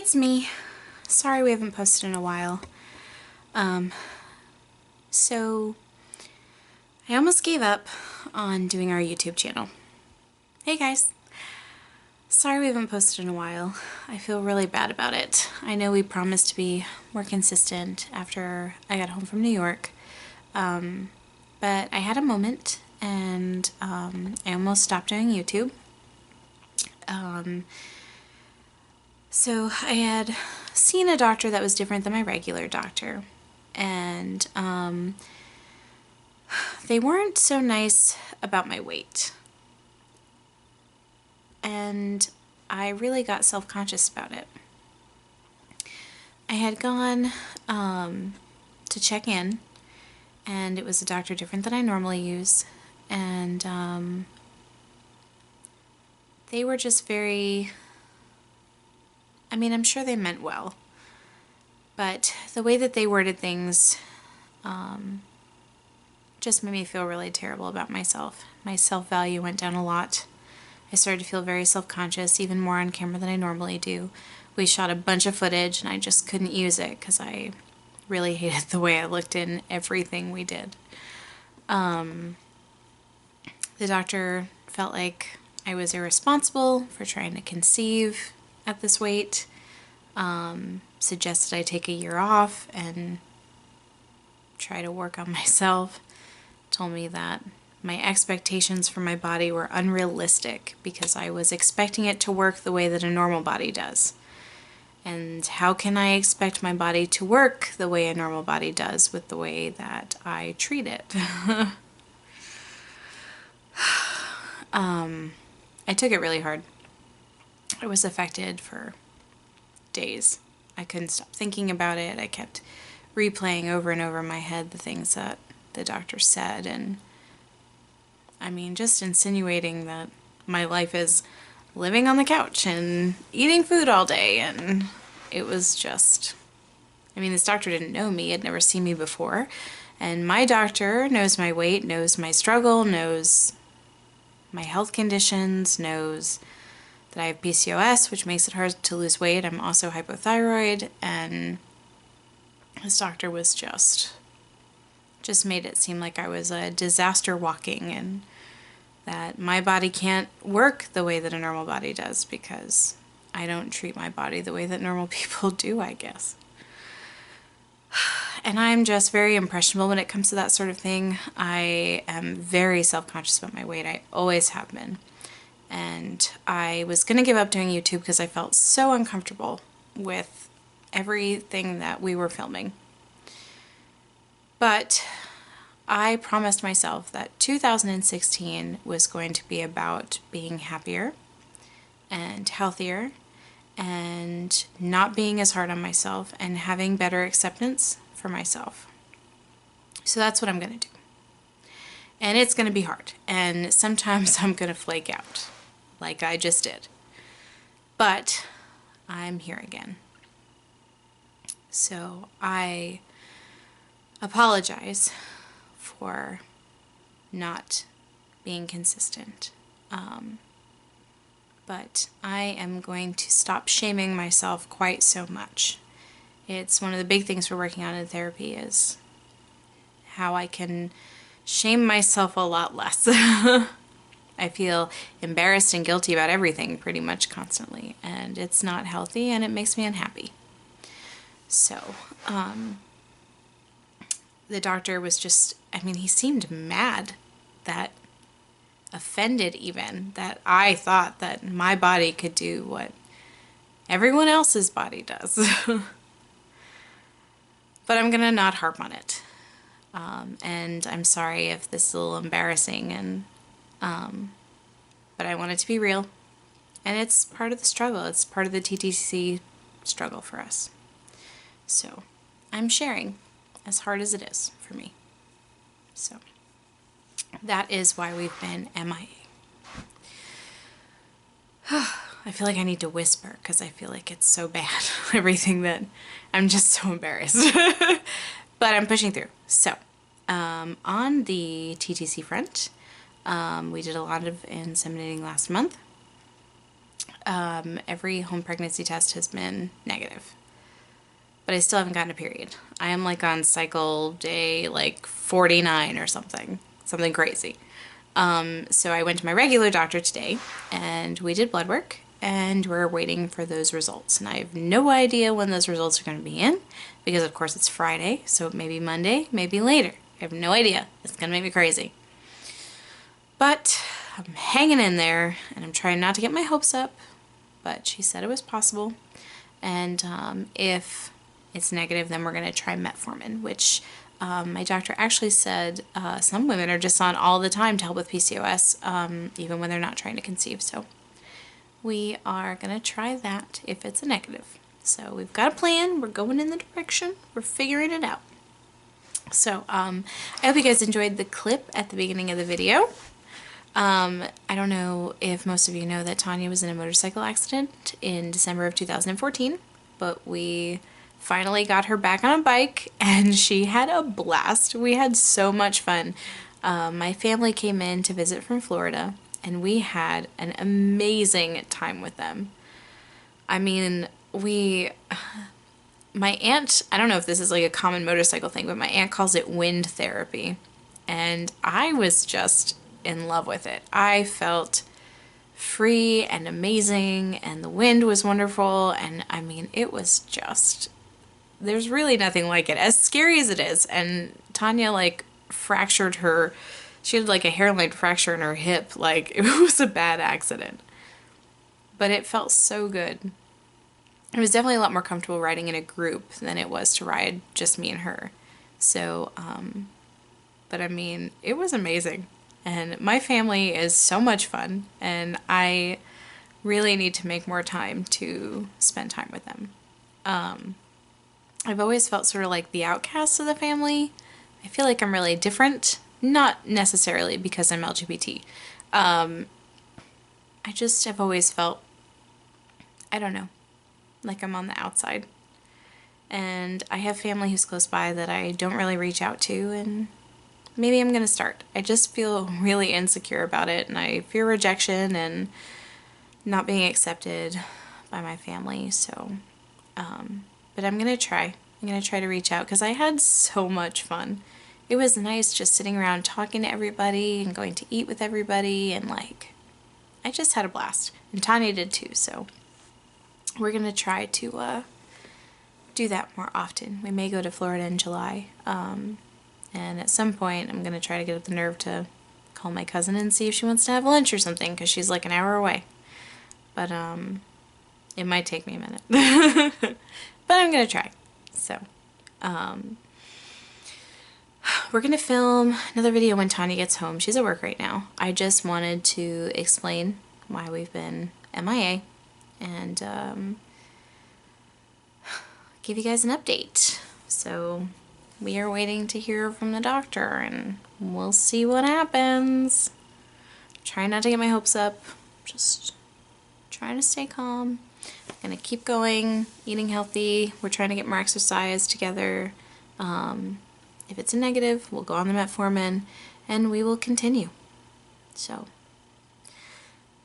It's me. Sorry we haven't posted in a while. So I almost gave up on doing our YouTube channel. Hey guys. Sorry we haven't posted in a while. I feel really bad about it. I know we promised to be more consistent after I got home from New York. But I had a moment and I almost stopped doing YouTube. So I had seen a doctor that was different than my regular doctor, and they weren't so nice about my weight. And I really got self-conscious about it. I had gone to check in, and it was a doctor different than I normally use, and they were just very, I mean, I'm sure they meant well, but the way that they worded things just made me feel really terrible about myself. My self-value went down a lot. I started to feel very self-conscious, even more on camera than I normally do. We shot a bunch of footage and I just couldn't use it because I really hated the way I looked in everything we did. The doctor felt like I was irresponsible for trying to conceive at this weight, suggested I take a year off and try to work on myself, told me that my expectations for my body were unrealistic because I was expecting it to work the way that a normal body does. And how can I expect my body to work the way a normal body does with the way that I treat it? I took it really hard. I was affected for days. I couldn't stop thinking about it. I kept replaying over and over in my head the things that the doctor said, and I mean, just insinuating that my life is living on the couch and eating food all day, and it was just, I mean, this doctor didn't know me, had never seen me before, and my doctor knows my weight, knows my struggle, knows my health conditions, knows that I have PCOS, which makes it hard to lose weight. I'm also hypothyroid, and this doctor was just made it seem like I was a disaster walking, and that my body can't work the way that a normal body does because I don't treat my body the way that normal people do, I guess. And I'm just very impressionable when it comes to that sort of thing. I am very self-conscious about my weight. I always have been. And I was going to give up doing YouTube because I felt so uncomfortable with everything that we were filming. But I promised myself that 2016 was going to be about being happier and healthier and not being as hard on myself and having better acceptance for myself. So that's what I'm going to do. And it's going to be hard. And sometimes I'm going to flake out, like I just did. But I'm here again. So I apologize for not being consistent. But I am going to stop shaming myself quite so much. It's one of the big things we're working on in therapy is how I can shame myself a lot less. I feel embarrassed and guilty about everything pretty much constantly, and it's not healthy and it makes me unhappy. So, the doctor was just, I mean, he seemed mad, that offended even, that I thought that my body could do what everyone else's body does. But I'm gonna not harp on it. And I'm sorry if this is a little embarrassing, and but I want it to be real. And it's part of the struggle. It's part of the TTC struggle for us. So I'm sharing, as hard as it is for me. So that is why we've been MIA. I feel like I need to whisper because I feel like it's so bad. Everything that I'm just so embarrassed. But I'm pushing through. So on the TTC front, we did a lot of inseminating last month. Every home pregnancy test has been negative. But I still haven't gotten a period. I am like on cycle day like 49 or something. Something crazy. So I went to my regular doctor today and we did blood work and we're waiting for those results. And I have no idea when those results are going to be in because of course it's Friday, so it may be Monday, maybe later. I have no idea. It's going to make me crazy. But I'm hanging in there and I'm trying not to get my hopes up, but she said it was possible. And if it's negative, then we're going to try metformin, which my doctor actually said some women are just on all the time to help with PCOS, even when they're not trying to conceive. So we are going to try that if it's a negative. So we've got a plan. We're going in the direction. We're figuring it out. So I hope you guys enjoyed the clip at the beginning of the video. I don't know if most of you know that Tanya was in a motorcycle accident in December of 2014, but we finally got her back on a bike and she had a blast. We had so much fun. My family came in to visit from Florida and we had an amazing time with them. I mean, my aunt, I don't know if this is like a common motorcycle thing, but my aunt calls it wind therapy. And I was just in love with it. I felt free and amazing and the wind was wonderful. And I mean, it was just, there's really nothing like it, as scary as it is. And Tanya like fractured her, she had like a hairline fracture in her hip. Like it was a bad accident, but it felt so good. It was definitely a lot more comfortable riding in a group than it was to ride just me and her. So, but I mean, it was amazing. And my family is so much fun and I really need to make more time to spend time with them. I've always felt sort of like the outcast of the family. I feel like I'm really different, not necessarily because I'm LGBT. I just have always felt, I don't know, like I'm on the outside. And I have family who's close by that I don't really reach out to, and maybe I'm gonna start. I just feel really insecure about it and I fear rejection and not being accepted by my family, so but I'm gonna try. I'm gonna try to reach out because I had so much fun. It was nice just sitting around talking to everybody and going to eat with everybody, and like I just had a blast. And Tanya did too, so we're gonna try to do that more often. We may go to Florida in July, and at some point I'm gonna try to get up the nerve to call my cousin and see if she wants to have lunch or something, because she's like an hour away. But it might take me a minute. But I'm gonna try. So we're gonna film another video when Tanya gets home. She's at work right now. I just wanted to explain why we've been MIA and give you guys an update. So we are waiting to hear from the doctor and we'll see what happens. Trying not to get my hopes up, just trying to stay calm. Gonna keep going, eating healthy. We're trying to get more exercise together. If it's a negative, we'll go on the metformin and we will continue. So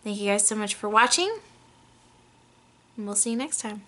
thank you guys so much for watching, and we'll see you next time.